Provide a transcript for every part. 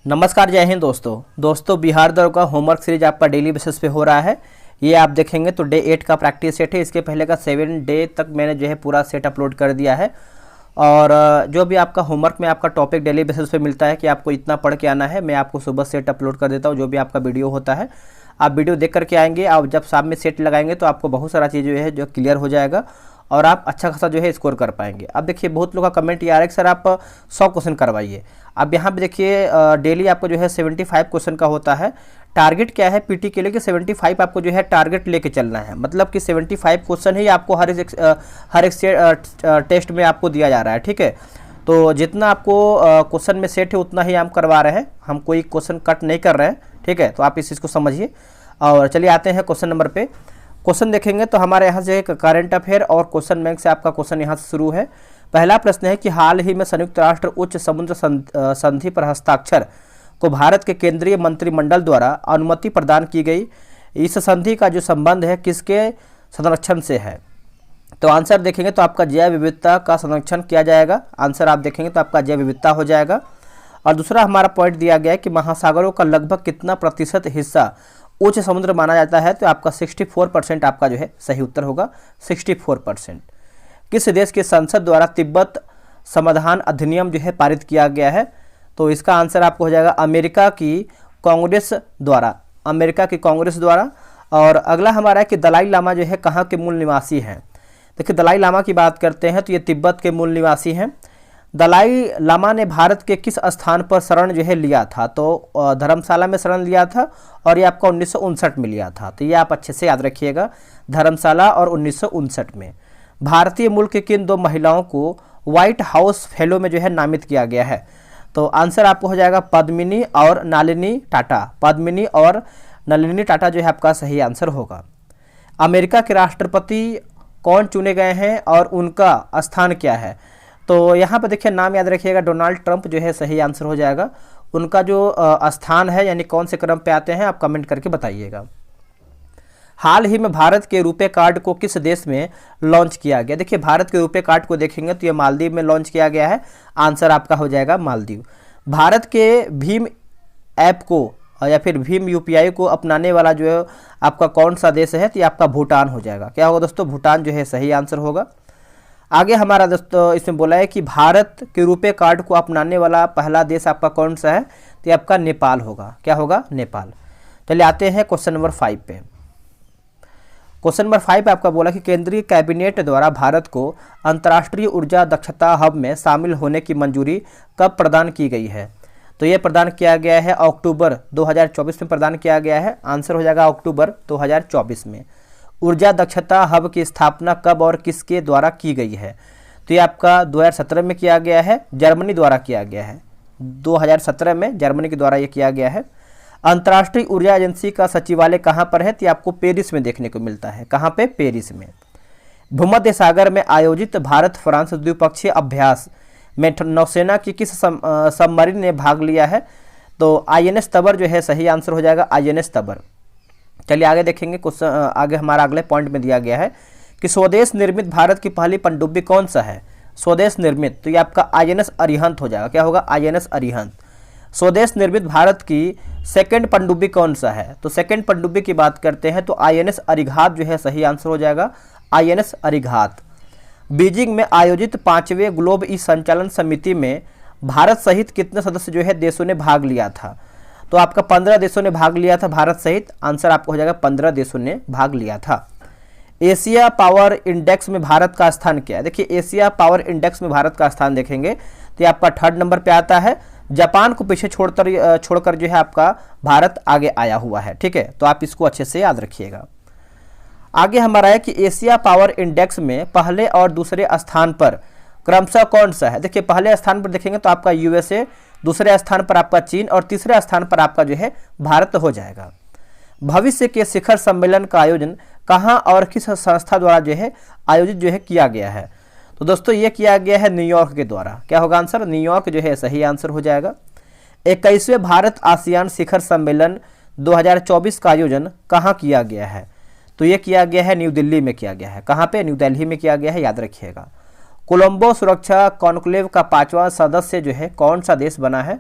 नमस्कार, जय हिंद दोस्तों बिहार दौड़ का होमवर्क सीरीज आपका डेली बेसिस पे हो रहा है। ये आप देखेंगे तो डे 8 का प्रैक्टिस सेट है। इसके पहले का 7 डे तक मैंने जो है पूरा सेट अपलोड कर दिया है। और जो भी आपका होमवर्क में आपका टॉपिक डेली बेसिस पे मिलता है कि आपको इतना पढ़ के आना है, मैं आपको सुबह सेट अपलोड कर देता हूँ। जो भी आपका वीडियो होता है आप वीडियो देख करके आएंगे, आप जब शाम में सेट लगाएंगे तो आपको बहुत सारा चीज़ जो है जो क्लियर हो जाएगा और आप अच्छा खासा जो है स्कोर कर पाएंगे। अब देखिए बहुत लोग का कमेंट ये आ रहा है कि सर आप 100 क्वेश्चन करवाइए। अब यहाँ पे देखिए डेली आपको जो है 75 क्वेश्चन का होता है। टारगेट क्या है पीटी के लिए कि 75 आपको जो है टारगेट लेके चलना है। मतलब कि 75 क्वेश्चन ही आपको हर एक टेस्ट में आपको दिया जा रहा है, ठीक है। तो जितना आपको क्वेश्चन में सेट है उतना ही हम करवा रहे हैं, हम कोई क्वेश्चन कट नहीं कर रहे हैं, ठीक है। तो आप इस चीज़ को समझिए। और चलिए आते हैं क्वेश्चन नंबर पे। क्वेश्चन देखेंगे तो हमारे यहाँ से एक करंट अफेयर और क्वेश्चन बैंक से आपका क्वेश्चन यहाँ से शुरू है। पहला प्रश्न है कि हाल ही में संयुक्त राष्ट्र उच्च समुद्र संधि पर हस्ताक्षर को भारत के केंद्रीय मंत्रिमंडल द्वारा अनुमति प्रदान की गई। इस संधि का जो संबंध है किसके संरक्षण से है? तो आंसर देखेंगे तो आपका जैव विविधता का संरक्षण किया जाएगा। आंसर आप देखेंगे तो आपका जैव विविधता हो जाएगा। और दूसरा हमारा पॉइंट दिया गया है कि महासागरों का लगभग कितना प्रतिशत हिस्सा उच्च समुद्र माना जाता है? तो आपका 64% आपका जो है सही उत्तर होगा, 64%। किस देश की संसद द्वारा तिब्बत समाधान अधिनियम जो है पारित किया गया है? तो इसका आंसर आपको हो जाएगा अमेरिका की कांग्रेस द्वारा। और अगला हमारा है कि दलाई लामा जो है कहाँ के मूल निवासी हैं? देखिए दलाई लामा की बात करते हैं तो ये तिब्बत के मूल निवासी हैं। दलाई लामा ने भारत के किस स्थान पर शरण जो है लिया था? तो धर्मशाला में शरण लिया था और ये आपका 1959 में लिया था। तो ये आप अच्छे से याद रखिएगा, धर्मशाला और 1959 में। भारतीय मूल की किन दो महिलाओं को व्हाइट हाउस फेलो में जो है नामित किया गया है? तो आंसर आपको हो जाएगा पद्मिनी और नलिनी टाटा। पद्मिनी और नलिनी टाटा जो है आपका सही आंसर होगा। अमेरिका के राष्ट्रपति कौन चुने गए हैं और उनका स्थान क्या है? तो यहाँ पर देखिए नाम याद रखिएगा, डोनाल्ड ट्रंप जो है सही आंसर हो जाएगा। उनका जो स्थान है यानी कौन से क्रम पे आते हैं आप कमेंट करके बताइएगा। हाल ही में भारत के रुपे कार्ड को किस देश में लॉन्च किया गया? देखिए भारत के रुपे कार्ड को देखेंगे तो ये मालदीव में लॉन्च किया गया है। आंसर आपका हो जाएगा मालदीव। भारत के भीम ऐप को या फिर भीम यूपीआई को अपनाने वाला जो है आपका कौन सा देश है? तो ये आपका भूटान हो जाएगा। क्या होगा दोस्तों? भूटान जो है सही आंसर होगा। आगे हमारा दोस्तों इसमें बोला है कि भारत के रुपे कार्ड को अपनाने वाला पहला देश आपका कौन सा है? तो आपका नेपाल होगा। क्या होगा? नेपाल। चलिए आते हैं क्वेश्चन नंबर 5 पे। क्वेश्चन नंबर 5 आपका बोला कि केंद्रीय कैबिनेट द्वारा भारत को अंतर्राष्ट्रीय ऊर्जा दक्षता हब में शामिल होने की मंजूरी कब प्रदान की गई है? तो ये प्रदान किया गया है अक्टूबर 2024 में प्रदान किया गया है। आंसर हो जाएगा अक्टूबर 2024 में। ऊर्जा दक्षता हब की स्थापना कब और किसके द्वारा की गई है? तो ये आपका 2017 में किया गया है, जर्मनी द्वारा किया गया है। 2017 में जर्मनी के द्वारा ये किया गया है। अंतर्राष्ट्रीय ऊर्जा एजेंसी का सचिवालय कहाँ पर है? तो आपको पेरिस में देखने को मिलता है। कहाँ पे? पेरिस में। भूमध्य सागर में आयोजित भारत फ्रांस द्विपक्षीय अभ्यास में नौसेना की किस सबमरीन ने भाग लिया है? तो INS तबर जो है सही आंसर हो जाएगा, INS तबर। चलिए आगे देखेंगे। क्वेश्चन आगे हमारा अगले पॉइंट में दिया गया है कि स्वदेश निर्मित भारत की पहली पनडुब्बी कौन सा है? स्वदेश निर्मित तो ये आपका INS अरिहंत हो जाएगा। क्या होगा? INS अरिहंत। स्वदेश निर्मित भारत की सेकंड पनडुब्बी कौन सा है? तो सेकंड पनडुब्बी की बात करते हैं तो INS अरिघात जो है सही आंसर हो जाएगा, INS अरिघात। बीजिंग में आयोजित 5वें ग्लोब ई संचालन समिति में भारत सहित कितने सदस्य जो है देशों ने भाग लिया था? तो आपका 15 देशों ने भाग लिया था भारत सहित। आंसर आपको हो जाएगा 15 देशों ने भाग लिया था। एशिया पावर इंडेक्स में भारत का स्थान क्या है? देखिए एशिया पावर इंडेक्स में भारत का स्थान देखेंगे तो ये आपका 3rd नंबर पे आता है। जापान को पीछे छोड़कर जो है आपका भारत आगे आया हुआ है, ठीक है। तो आप इसको अच्छे से याद रखिएगा। आगे हमारा है कि एशिया पावर इंडेक्स में पहले और दूसरे स्थान पर क्रमशः कौन सा है? देखिए पहले स्थान पर देखेंगे तो आपका USA, दूसरे स्थान पर आपका चीन और तीसरे स्थान पर आपका जो है भारत हो जाएगा। भविष्य के शिखर सम्मेलन का आयोजन कहाँ और किस संस्था द्वारा जो है आयोजित जो है किया गया है? तो दोस्तों ये किया गया है न्यूयॉर्क के द्वारा। क्या होगा आंसर? न्यूयॉर्क जो है सही आंसर हो जाएगा। 21वें भारत आसियान शिखर सम्मेलन 2024 का आयोजन कहाँ किया गया है? तो ये किया गया है न्यू दिल्ली में किया गया है। कहाँ पे? न्यू दिल्ली में किया गया है, याद रखिएगा। कोलंबो सुरक्षा कॉन्क्लेव का 5वां सदस्य जो है कौन सा देश बना है?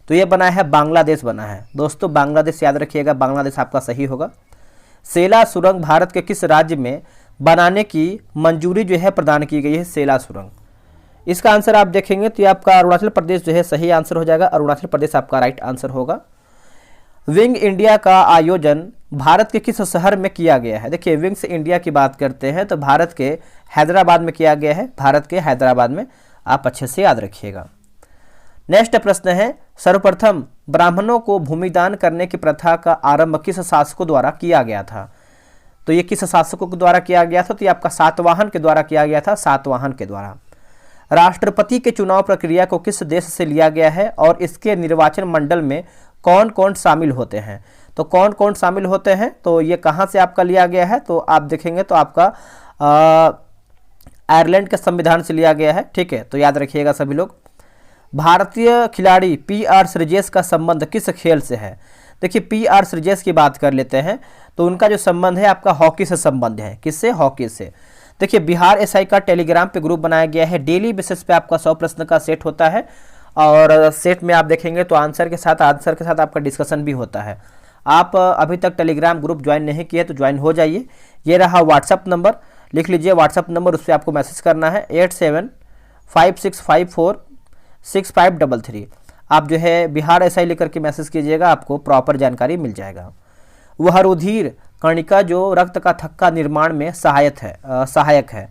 तो ये बना है बांग्लादेश बना है दोस्तों, बांग्लादेश याद रखिएगा, बांग्लादेश आपका सही होगा। सेला सुरंग भारत के किस राज्य में बनाने की मंजूरी जो है प्रदान की गई है? सेला सुरंग, इसका आंसर आप देखेंगे तो ये आपका अरुणाचल प्रदेश जो है सही आंसर हो जाएगा, अरुणाचल प्रदेश आपका राइट आंसर होगा। विंग इंडिया का आयोजन भारत के किस शहर में किया गया है? देखिए विंग्स इंडिया की बात करते हैं तो भारत के हैदराबाद में किया गया है, भारत के हैदराबाद में, आप अच्छे से याद रखिएगा। नेक्स्ट प्रश्न है, सर्वप्रथम ब्राह्मणों को भूमिदान करने की प्रथा का आरंभ किस शासकों द्वारा किया गया था? तो ये किस शासकों के द्वारा किया गया था? तो ये आपका सातवाहन के द्वारा किया गया था, सातवाहन के द्वारा। राष्ट्रपति के चुनाव प्रक्रिया को किस देश से लिया गया है और इसके निर्वाचन मंडल में कौन कौन शामिल होते हैं? तो कौन कौन शामिल होते हैं, तो ये कहाँ से आपका लिया गया है? तो आप देखेंगे तो आपका आयरलैंड के संविधान से लिया गया है, ठीक है, तो याद रखिएगा सभी लोग। भारतीय खिलाड़ी पी.आर. श्रीजेश का संबंध किस खेल से है? देखिए पी.आर. श्रीजेश की बात कर लेते हैं तो उनका जो संबंध है आपका हॉकी से संबंध है। किससे? हॉकी से। देखिए बिहार एसआई का टेलीग्राम पे ग्रुप बनाया गया है, डेली बेसिस पे आपका 100 प्रश्न का सेट होता है और सेट में आप देखेंगे तो आंसर के साथ आपका डिस्कशन भी होता है। आप अभी तक टेलीग्राम ग्रुप ज्वाइन नहीं किए तो ज्वाइन हो जाइए। ये रहा व्हाट्सअप नंबर, लिख लीजिए व्हाट्सअप नंबर, उस पर आपको मैसेज करना है 8756546533। आप जो है बिहार एसआई लेकर के मैसेज कीजिएगा, आपको प्रॉपर जानकारी मिल जाएगा। वह रुधिर कणिका जो रक्त का थक्का निर्माण में सहायक है,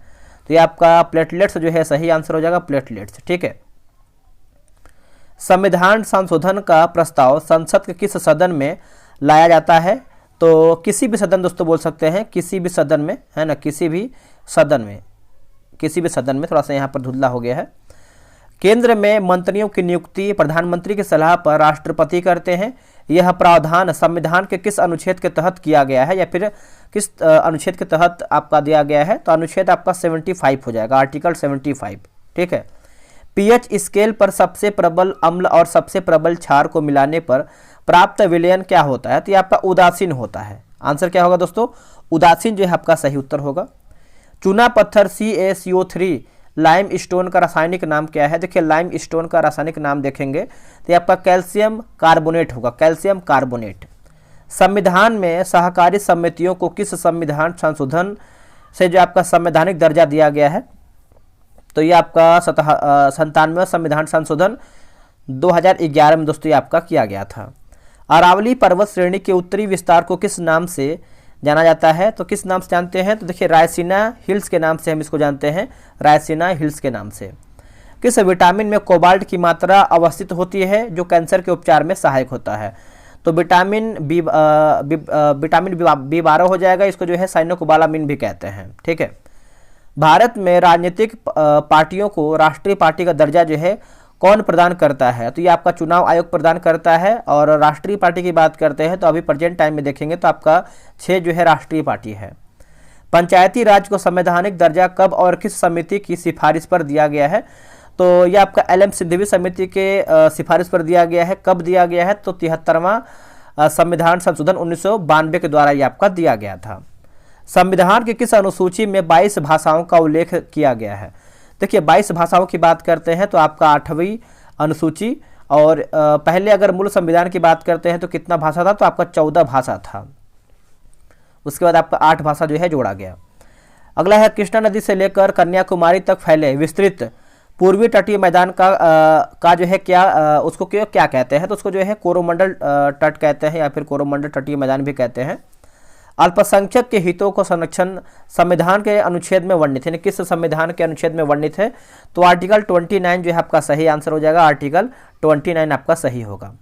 तो ये आपका प्लेटलेट्स जो है सही आंसर हो जाएगा, प्लेटलेट्स, ठीक है। संविधान संशोधन का प्रस्ताव संसद के किस सदन में लाया जाता है? तो किसी भी सदन दोस्तों बोल सकते हैं, किसी भी सदन में, है ना, किसी भी सदन में, थोड़ा सा यहाँ पर धुंधला हो गया है। केंद्र में मंत्रियों की नियुक्ति प्रधानमंत्री की सलाह पर राष्ट्रपति करते हैं। यह प्रावधान संविधान के किस अनुच्छेद के तहत किया गया है या फिर किस अनुच्छेद के तहत आपका दिया गया है? तो अनुच्छेद आपका 75 हो जाएगा, आर्टिकल 75, ठीक है। पीएच स्केल पर सबसे प्रबल अम्ल और सबसे प्रबल क्षार को मिलाने पर प्राप्त विलयन क्या होता है? तो ये आपका उदासीन होता है। आंसर क्या होगा दोस्तों? उदासीन जो है आपका सही उत्तर होगा। चूना पत्थर CaCO3 लाइम स्टोन का रासायनिक नाम क्या है? देखिए लाइम स्टोन का रासायनिक नाम देखेंगे तो ये आपका कैल्शियम कार्बोनेट होगा, कैल्शियम कार्बोनेट। संविधान में सहकारी समितियों को किस संविधान संशोधन से जो आपका संवैधानिक दर्जा दिया गया है? तो ये आपका 97वां संविधान संशोधन 2011 में दोस्तों ये आपका किया गया था। अरावली पर्वत श्रेणी के उत्तरी विस्तार को किस नाम से जाना जाता है? तो किस नाम से जानते हैं? तो देखिए रायसीना हिल्स के नाम से हम इसको जानते हैं, रायसीना हिल्स के नाम से। किस विटामिन में कोबाल्ट की मात्रा अवस्थित होती है जो कैंसर के उपचार में सहायक होता है? तो विटामिन B12 हो जाएगा, इसको जो है साइनोकोबालामिन भी कहते हैं, ठीक है। भारत में राजनीतिक पार्टियों को राष्ट्रीय पार्टी का दर्जा जो है कौन प्रदान करता है? तो ये आपका चुनाव आयोग प्रदान करता है। और राष्ट्रीय पार्टी की बात करते हैं तो अभी प्रेजेंट टाइम में देखेंगे तो आपका 6 जो है राष्ट्रीय पार्टी है। पंचायती राज को संवैधानिक दर्जा कब और किस समिति की सिफारिश पर दिया गया है? तो ये आपका LM सिंघवी समिति के सिफारिश पर दिया गया है। कब दिया गया है? तो 73वां संविधान संशोधन 1992 के द्वारा ये आपका दिया गया था। संविधान की किस अनुसूची में 22 भाषाओं का उल्लेख किया गया है? देखिए 22 भाषाओं की बात करते हैं तो आपका 8वीं अनुसूची, और पहले अगर मूल संविधान की बात करते हैं तो कितना भाषा था? तो आपका 14 भाषा था। उसके बाद आपका 8 भाषा जो है जोड़ा गया। अगला है कृष्णा नदी से लेकर कन्याकुमारी तक फैले विस्तृत पूर्वी तटीय मैदान का जो है उसको क्या कहते हैं? तो उसको जो है कोरोमंडल तट कहते हैं या फिर कोरोमंडल तटीय मैदान भी कहते हैं। अल्पसंख्यक के हितों को संरक्षण संविधान के अनुच्छेद में वर्णित है, किस संविधान के अनुच्छेद में वर्णित है? तो आर्टिकल 29 जो है आपका सही आंसर हो जाएगा, आर्टिकल 29 आपका सही होगा।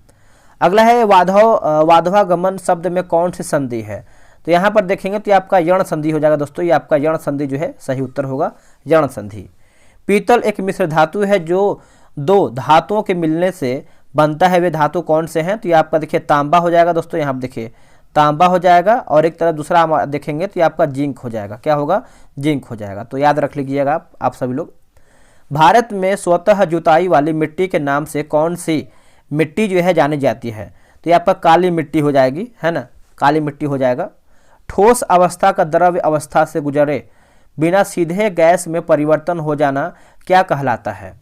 अगला है वाधवागमन शब्द में कौन सी संधि है? तो यहाँ पर देखेंगे तो ये आपका यण संधि हो जाएगा दोस्तों, ये आपका यण संधि जो है सही उत्तर होगा, यण संधि। पीतल एक मिश्र धातु है जो 2 धातुओं के मिलने से बनता है, वे धातु कौन से हैं? तो ये आपका देखिए तांबा हो जाएगा दोस्तों, यहाँ पर देखिए तांबा हो जाएगा, और एक तरफ दूसरा देखेंगे तो ये आपका जिंक हो जाएगा। क्या होगा? जिंक हो जाएगा। तो याद रख लीजिएगा आप सभी लोग। भारत में स्वतः जुताई वाली मिट्टी के नाम से कौन सी मिट्टी जो है जानी जाती है? तो ये आपका काली मिट्टी हो जाएगी, है ना, काली मिट्टी हो जाएगा। ठोस अवस्था का द्रव्य अवस्था से गुजरे बिना सीधे गैस में परिवर्तन हो जाना क्या कहलाता है?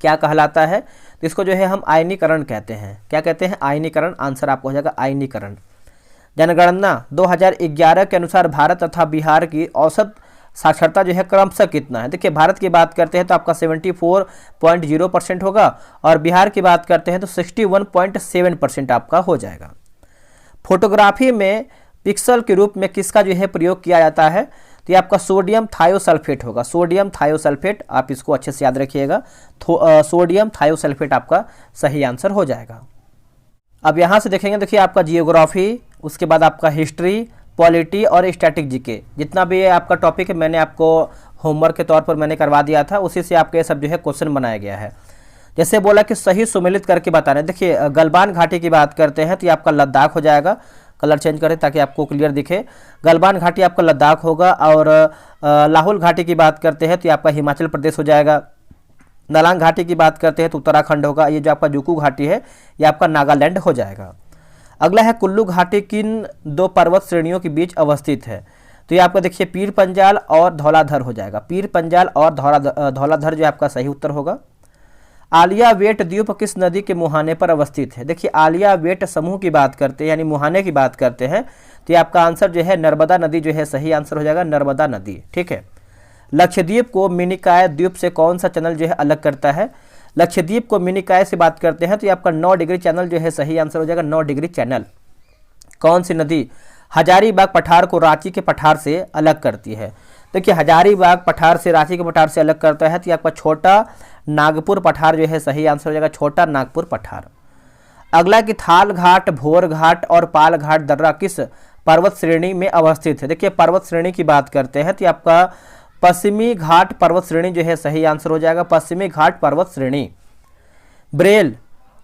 क्या कहलाता है? तो इसको जो है हम आयनीकरण कहते हैं। क्या कहते हैं? आयनीकरण। आंसर आपको हो जाएगा आयनीकरण। जनगणना 2011 के अनुसार भारत तथा बिहार की औसत साक्षरता जो है क्रमशः कितना है? देखिए, भारत की बात करते हैं तो आपका 74.0% होगा और बिहार की बात करते हैं तो 61.7% आपका हो जाएगा। फोटोग्राफी में पिक्सल के रूप में किसका जो है प्रयोग किया जाता है? तो ये आपका सोडियम थायोसल्फेट होगा। सोडियम थायोसल्फेट, आप इसको अच्छे से याद रखिएगा। सोडियम थायोसल्फेट आपका सही आंसर हो जाएगा। अब यहाँ से देखेंगे, देखिए आपका जियोग्राफी, उसके बाद आपका हिस्ट्री, पॉलिटी और स्टैटिक जीके, जितना भी ये आपका टॉपिक है मैंने आपको होमवर्क के तौर पर मैंने करवा दिया था, उसी से आपके सब जो है क्वेश्चन बनाया गया है। जैसे बोला कि सही सुमेलित करके बताना है। देखिए, गलवान घाटी की बात करते हैं तो ये आपका लद्दाख हो जाएगा। कलर चेंज करें ताकि आपको क्लियर दिखे। गलवान घाटी आपका लद्दाख होगा। और लाहौल घाटी की बात करते हैं तो ये आपका हिमाचल प्रदेश हो जाएगा। नलांग घाटी की बात करते हैं तो उत्तराखंड होगा। ये जो आपका जुकू घाटी है ये आपका नागालैंड हो जाएगा। अगला है कुल्लू घाटी किन दो पर्वत श्रेणियों के बीच अवस्थित है? तो ये आपका देखिए पीर पंजाल और धौलाधर हो जाएगा। पीर पंजाल और धौलाधर जो आपका सही उत्तर होगा। आलिया वेट द्वीप किस नदी के मुहाने पर अवस्थित है? देखिए, आलिया वेट समूह की बात करते हैं यानी मुहाने की बात करते हैं तो ये आपका आंसर जो है नर्मदा नदी जो है सही आंसर हो जाएगा, नर्मदा नदी। ठीक है। लक्षद्वीप को मिनिकाय द्वीप से कौन सा चैनल जो है अलग करता है? लक्षद्वीप को मिनिकाय से बात करते हैं तो ये आपका 9 डिग्री चैनल जो है सही आंसर हो जाएगा, 9 डिग्री चैनल। कौन सी नदी हजारीबाग पठार को रांची के पठार से अलग करती है? देखिए, हजारीबाग पठार से रांची के पठार से अलग करता है तो ये आपका छोटा नागपुर पठार जो है सही आंसर हो जाएगा, छोटा नागपुर पठार। अगला कि थाल घाट, भोर घाट और पाल घाट दर्रा किस पर्वत श्रेणी में अवस्थित है? देखिए, पर्वत श्रेणी की बात करते हैं तो आपका पश्चिमी घाट पर्वत श्रेणी जो है सही आंसर हो जाएगा, पश्चिमी घाट पर्वत श्रेणी। ब्रेल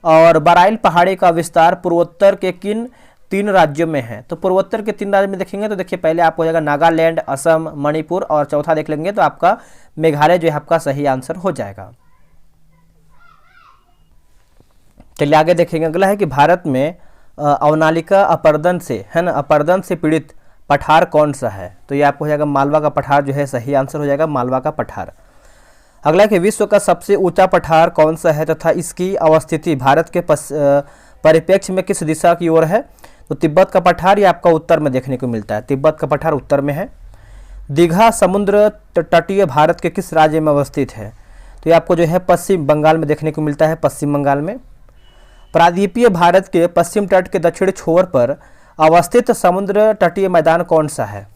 और बराइल पहाड़ी का विस्तार पूर्वोत्तर के किन 3 राज्यों में है? तो पूर्वोत्तर के 3 राज्यों में देखेंगे तो देखिए पहले आप हो जाएगा नागालैंड, असम, मणिपुर और चौथा देख लेंगे तो आपका मेघालय जो है आपका सही आंसर हो जाएगा। चलिए आगे देखेंगे। अगला है कि भारत में अवनालिका अपर्दन से है ना, अपर्दन से पीड़ित पठार कौन सा है? तो ये आपको हो जाएगा मालवा का पठार जो है सही आंसर हो जाएगा, मालवा का पठार। अगला कि विश्व का सबसे ऊंचा पठार कौन सा है तथा इसकी अवस्थिति भारत के परिप्रेक्ष्य में किस दिशा की ओर है? तो तिब्बत का पठार ये आपका उत्तर में देखने को मिलता है, तिब्बत का पठार उत्तर में है। दीघा समुद्र तटीय भारत के किस राज्य में अवस्थित है? तो ये आपको जो है पश्चिम बंगाल में देखने को मिलता है, पश्चिम बंगाल में। प्रायद्वीपीय भारत के पश्चिम तट के दक्षिण छोर पर अवस्थित समुद्र तटीय मैदान कौन सा है?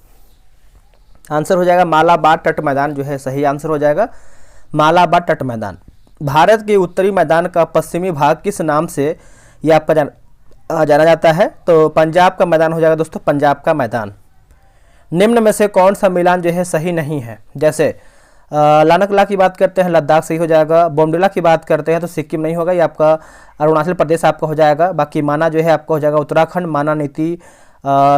आंसर हो जाएगा मालाबार तट मैदान जो है सही आंसर हो जाएगा, मालाबार तट मैदान। भारत के उत्तरी मैदान का पश्चिमी भाग किस नाम से ये आपका जाना जाता है? तो पंजाब का मैदान हो जाएगा दोस्तों, पंजाब का मैदान। निम्न में से कौन सा मिलान जो है सही नहीं है? जैसे लानकला की बात करते हैं लद्दाख सही हो जाएगा, बोमडिला की बात करते हैं तो सिक्किम नहीं होगा, ये आपका अरुणाचल प्रदेश आपका हो जाएगा। बाकी माना जो है आपका हो जाएगा उत्तराखंड, माना नीति,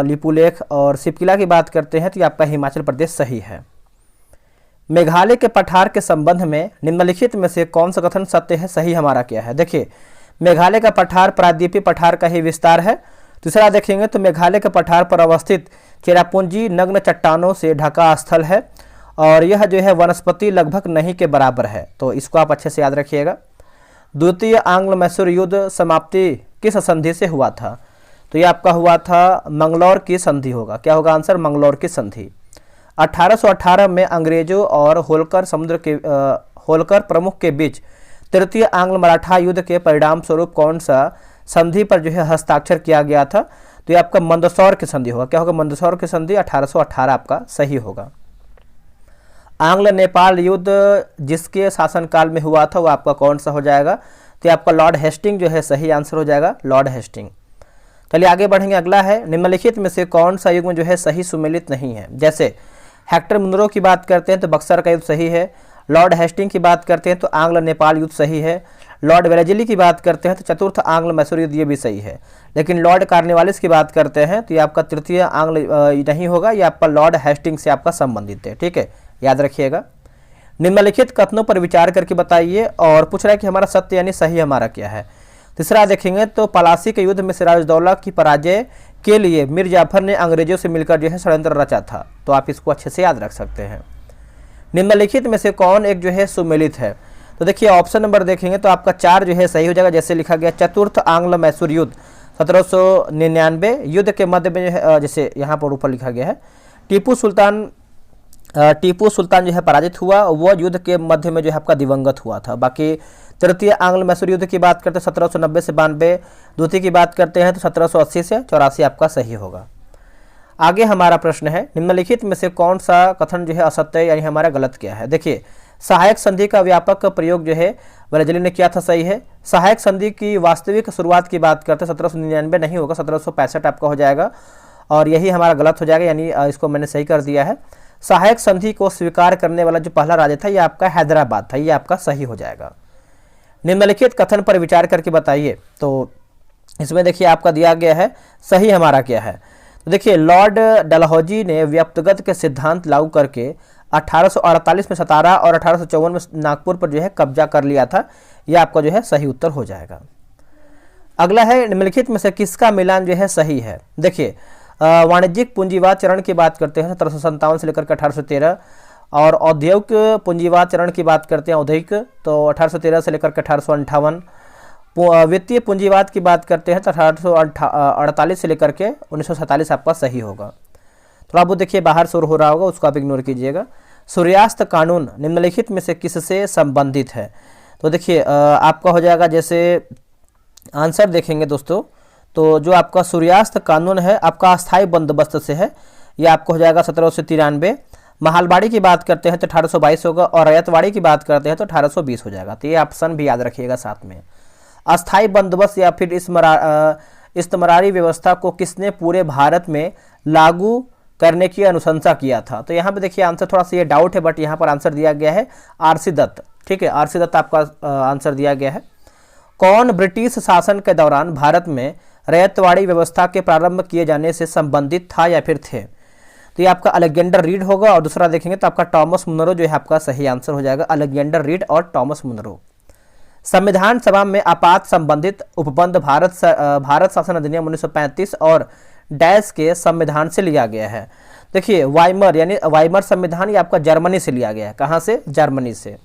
लिपुलेख और सिपकिला की बात करते हैं तो ये आपका हिमाचल प्रदेश सही है। मेघालय के पठार के संबंध में निम्नलिखित में से कौन सा कथन सत्य है, सही हमारा क्या है? देखिए, मेघालय का पठार प्रायद्वीपीय पठार का ही विस्तार है। दूसरा देखेंगे तो मेघालय के पठार पर अवस्थित चेरापूंजी नग्न चट्टानों से ढका स्थल है और यह जो है वनस्पति लगभग नहीं के बराबर है, तो इसको आप अच्छे से याद रखिएगा। द्वितीय आंग्ल मैसूर युद्ध समाप्ति किस संधि से हुआ था? तो ये आपका हुआ था मंगलौर की संधि होगा। क्या होगा आंसर? मंगलौर की संधि। 1818 में अंग्रेजों और होलकर प्रमुख के बीच तृतीय आंग्ल मराठा युद्ध के परिणाम स्वरूप कौन सा संधि पर जो है हस्ताक्षर किया गया था? तो ये आपका मंदसौर की संधि होगा। क्या होगा? मंदसौर की संधि 1818 आपका सही होगा। आंग्ल नेपाल युद्ध जिसके शासनकाल में हुआ था वो आपका कौन सा हो जाएगा? तो आपका लॉर्ड हेस्टिंग जो है सही आंसर हो जाएगा, लॉर्ड हेस्टिंग। चलिए आगे बढ़ेंगे। अगला है निम्नलिखित में से कौन सा युग्म जो है सही सुमेलित नहीं है? जैसे हेक्टर मुनरो की बात करते हैं तो बक्सर का युद्ध सही है, लॉर्ड हेस्टिंग की बात करते हैं तो आंग्ल नेपाल युद्ध सही है, लॉर्ड वेलेजली की बात करते हैं तो चतुर्थ आंग्ल मैसूर युद्ध ये भी सही है, लेकिन लॉर्ड कार्नवालिस की बात करते हैं तो ये आपका तृतीय आंग्ल नहीं होगा, ये आपका लॉर्ड हेस्टिंग से आपका संबंधित है। ठीक है, याद रखिएगा। निम्नलिखित कथनों पर विचार करके बताइए और पूछ रहा है कि हमारा सत्य यानी सही हमारा क्या है। तीसरा देखेंगे तो पलासी के युद्ध में सिराजुद्दौला की पराजय के लिए मीर जाफर ने अंग्रेजों से मिलकर जो है षड्यंत्र रचा था, तो आप इसको अच्छे से याद रख सकते हैं। निम्नलिखित में से कौन एक जो है सुमेलित है? तो देखिए ऑप्शन नंबर देखेंगे तो आपका 4 जो है सही हो जाएगा। जैसे लिखा गया चतुर्थ आंग्ल मैसूर युद्ध 1799 युद्ध के मध्य में जो है, जैसे यहाँ पर ऊपर लिखा गया है टीपू सुल्तान जो है पराजित हुआ, वो युद्ध के मध्य में जो है आपका दिवंगत हुआ था। बाकी तृतीय आंग्ल मैसूर युद्ध की बात करते हैं 1790 से 92, द्वितीय की बात करते हैं तो 1780 से 84 आपका सही होगा। आगे हमारा प्रश्न है निम्नलिखित में से कौन सा कथन जो है असत्य यानी हमारा गलत क्या है। देखिए सहायक संधि का व्यापक प्रयोग जो है वेलेज़ली ने किया था, सही है। सहायक संधि की वास्तविक शुरुआत की बात करते हैं 1799 नहीं होगा, 1765 आपका हो जाएगा और यही हमारा गलत हो जाएगा, यानी इसको मैंने सही कर दिया है। सहायक संधि को स्वीकार करने वाला जो पहला राज्य था ये आपका हैदराबाद था, ये आपका सही हो जाएगा। निम्नलिखित कथन पर विचार करके बताइए। तो इसमें देखिए आपका दिया गया है सही हमारा क्या है। तो देखिए लॉर्ड डलहौजी ने व्यक्तिगत के सिद्धांत लागू करके 1848 में सतारा और 1854 में नागपुर पर जो है कब्जा कर लिया था, यह आपका जो है सही उत्तर हो जाएगा। अगला है निम्नलिखित में से किसका मिलान जो है सही है। देखिए वाणिज्यिक पूंजीवाद चरण की बात करते हैं 1757 से लेकर के 1813 और औद्योगिक पूंजीवाद चरण की बात करते हैं औद्योगिक तो 1813 से लेकर के 1858। वित्तीय पूंजीवाद की बात करते हैं तो 1848 से लेकर के 1947 आपका सही होगा। थोड़ा बहुत देखिए बाहर शोर हो रहा होगा, उसको आप इग्नोर कीजिएगा। सूर्यास्त कानून निम्नलिखित में से किससे संबंधित है। तो देखिए आपका हो जाएगा, जैसे आंसर देखेंगे दोस्तों तो जो आपका सूर्यास्त कानून है आपका अस्थायी बंदोबस्त से है, यह आपको हो जाएगा 1793। महालबाड़ी की बात करते हैं तो 1822 होगा और रैयतवाड़ी की बात करते हैं तो 1820 हो जाएगा। तो ये ऑप्शन भी याद रखिएगा साथ में। अस्थायी बंदोबस्त या फिर इस्तमरारी व्यवस्था को किसने पूरे भारत में लागू करने की अनुशंसा किया था। तो यहाँ पे देखिए आंसर थोड़ा सा ये डाउट है, बट यहाँ पर आंसर दिया गया है आरसी दत्त। ठीक है, आरसी दत्त आपका आंसर दिया गया है। कौन ब्रिटिश शासन के दौरान भारत में रैयतवाड़ी व्यवस्था के प्रारंभ किए जाने से संबंधित था या फिर थे। तो ये आपका अलेक्जेंडर रीड होगा और दूसरा देखेंगे तो आपका टॉमस मुनरो जो है आपका सही आंसर हो जाएगा, अलेक्जेंडर रीड और टॉमस मुनरो। संविधान सभा में आपात संबंधित उपबंध भारत शासन अधिनियम 1935 और डैश के संविधान से लिया गया है। देखिए वाइमर यानी वाइमर संविधान ये आपका जर्मनी से लिया गया है। कहाँ से? जर्मनी से।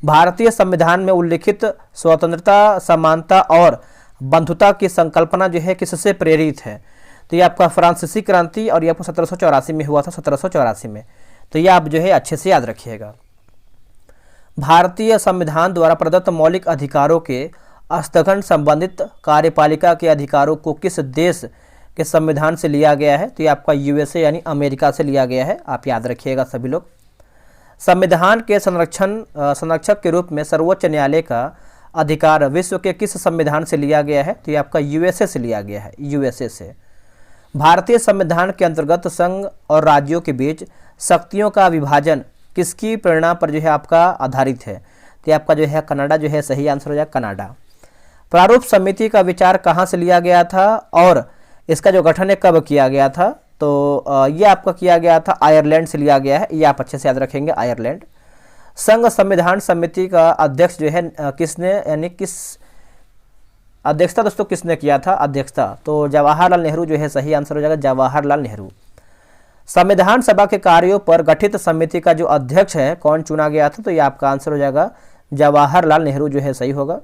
भारतीय संविधान में उल्लिखित स्वतंत्रता, समानता और बंधुता की संकल्पना जो है किससे प्रेरित है। तो ये आपका फ्रांसीसी क्रांति और ये आपको 1784 में हुआ था, 1784 में। तो ये आप जो है अच्छे से याद रखिएगा। भारतीय संविधान द्वारा प्रदत्त मौलिक अधिकारों के स्थगन संबंधित कार्यपालिका के अधिकारों को किस देश के संविधान से लिया गया है। तो ये आपका यूएसए यानी अमेरिका से लिया गया है, आप याद रखिएगा सभी लोग। संविधान के संरक्षक के रूप में सर्वोच्च न्यायालय का अधिकार विश्व के किस संविधान से लिया गया है। तो ये आपका यूएसए से लिया गया है, यूएसए से। भारतीय संविधान के अंतर्गत संघ और राज्यों के बीच शक्तियों का विभाजन किसकी प्रेरणा पर जो है आपका आधारित है। तो आपका जो है कनाडा जो है सही आंसर हो जाएगा, कनाडा। प्रारूप समिति का विचार कहाँ से लिया गया था और इसका जो गठन है कब किया गया था। तो ये आपका किया गया था आयरलैंड से लिया गया है, ये आप अच्छे से याद रखेंगे, आयरलैंड। संघ संविधान समिति का अध्यक्ष जो है किसने यानी किस अध्यक्षता दोस्तों किसने किया था, अध्यक्षता। तो जवाहरलाल नेहरू जो है सही आंसर हो जाएगा, जवाहरलाल नेहरू। संविधान सभा के कार्यों पर गठित समिति का जो अध्यक्ष है कौन चुना गया था। तो ये आपका आंसर हो जाएगा जवाहरलाल नेहरू जो है सही होगा।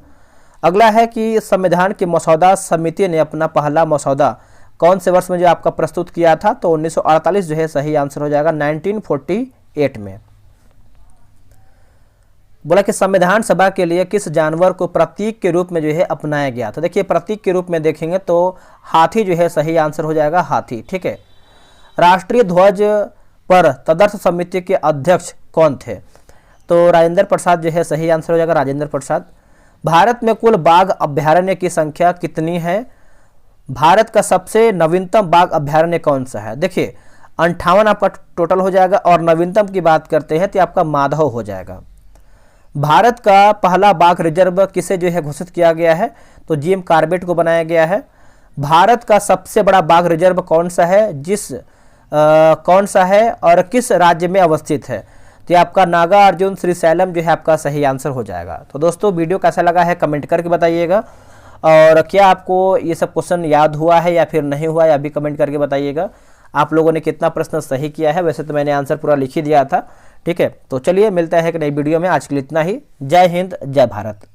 अगला है कि संविधान की मसौदा समिति ने अपना पहला मसौदा कौन से वर्ष में जो आपका प्रस्तुत किया था। तो 1948 जो है सही आंसर हो जाएगा, 1948 में। बोला कि संविधान सभा के लिए किस जानवर को प्रतीक के रूप में जो है अपनाया गया। तो देखिए प्रतीक के रूप में देखेंगे तो हाथी जो है सही आंसर हो जाएगा, हाथी। ठीक है। राष्ट्रीय ध्वज पर तदर्थ समिति के अध्यक्ष कौन थे। तो राजेंद्र प्रसाद जो है सही आंसर हो जाएगा, राजेंद्र प्रसाद। भारत में कुल बाघ अभ्यारण्य की संख्या कितनी है। भारत का सबसे नवीनतम बाघ अभ्यारण्य कौन सा है। देखिए 58 आपका टोटल हो जाएगा और नवीनतम की बात करते हैं तो आपका माधव हो जाएगा। भारत का पहला बाघ रिजर्व किसे जो है घोषित किया गया है। तो जीएम कॉर्बेट को बनाया गया है। भारत का सबसे बड़ा बाघ रिजर्व कौन सा है, कौन सा है और किस राज्य में अवस्थित है। तो आपका नागार्जुन श्रीशैलम जो है आपका सही आंसर हो जाएगा। तो दोस्तों वीडियो कैसा लगा है कमेंट करके बताइएगा, और क्या आपको ये सब क्वेश्चन याद हुआ है या फिर नहीं हुआ है अभी कमेंट करके बताइएगा। आप लोगों ने कितना प्रश्न सही किया है। वैसे तो मैंने आंसर पूरा लिख ही दिया था, ठीक है, तो चलिए मिलते हैं एक नई वीडियो में। आज के लिए इतना ही। जय हिंद, जय भारत।